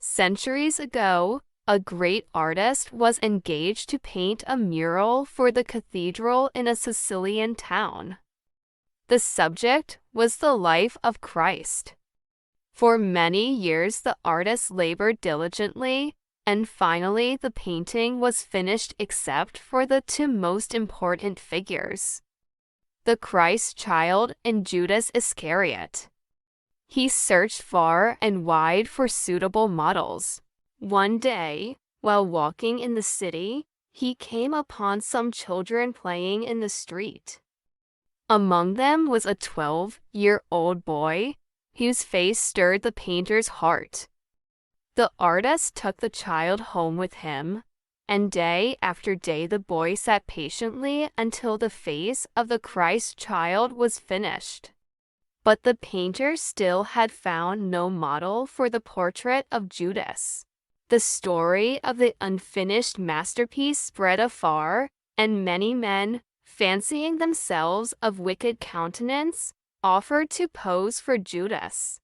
Centuries ago, a great artist was engaged to paint a mural for the cathedral in a Sicilian town. The subject was the life of Christ. For many years, the artist labored diligently, and finally the painting was finished except for the two most important figures: the Christ child and Judas Iscariot. He searched far and wide for suitable models. One day, while walking in the city, he came upon some children playing in the street. Among them was a 12-year-old boy, whose face stirred the painter's heart. The artist took the child home with him, and day after day the boy sat patiently until the face of the Christ child was finished. But the painter still had found no model for the portrait of Judas. The story of the unfinished masterpiece spread afar, and many men, fancying themselves of wicked countenance, offered to pose for Judas.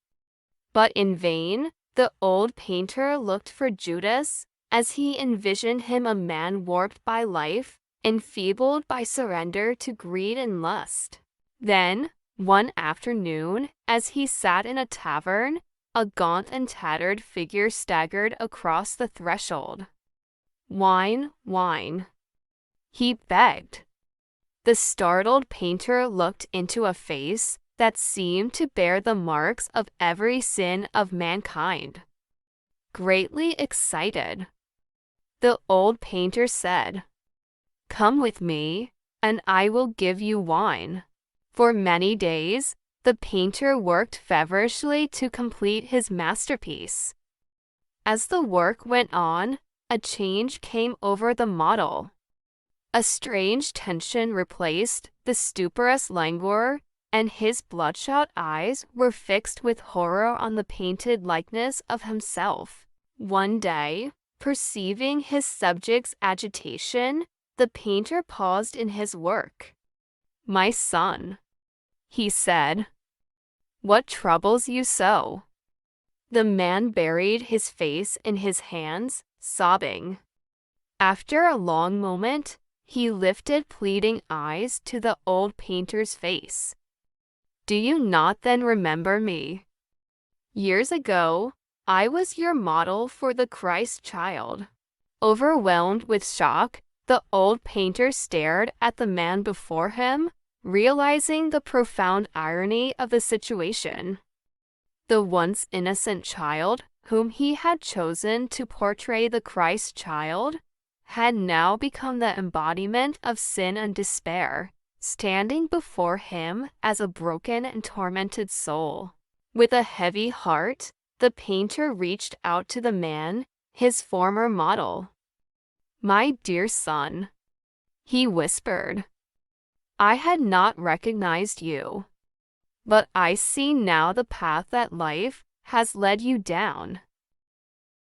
But in vain, the old painter looked for Judas, as he envisioned him a man warped by life, enfeebled by surrender to greed and lust. Then, one afternoon, as he sat in a tavern, a gaunt and tattered figure staggered across the threshold. "Wine, wine," he begged. The startled painter looked into a face that seemed to bear the marks of every sin of mankind. Greatly excited, the old painter said, "Come with me, and I will give you wine." For many days, the painter worked feverishly to complete his masterpiece. As the work went on, a change came over the model. A strange tension replaced the stuporous languor, and his bloodshot eyes were fixed with horror on the painted likeness of himself. One day, perceiving his subject's agitation, the painter paused in his work. "My son," he said, "what troubles you so?" The man buried his face in his hands, sobbing. After a long moment, he lifted pleading eyes to the old painter's face. "Do you not then remember me? Years ago, I was your model for the Christ child." Overwhelmed with shock, the old painter stared at the man before him, realizing the profound irony of the situation. The once innocent child, whom he had chosen to portray the Christ child, had now become the embodiment of sin and despair, standing before him as a broken and tormented soul. With a heavy heart, the painter reached out to the man, his former model. "My dear son," he whispered, "I had not recognized you, but I see now the path that life has led you down.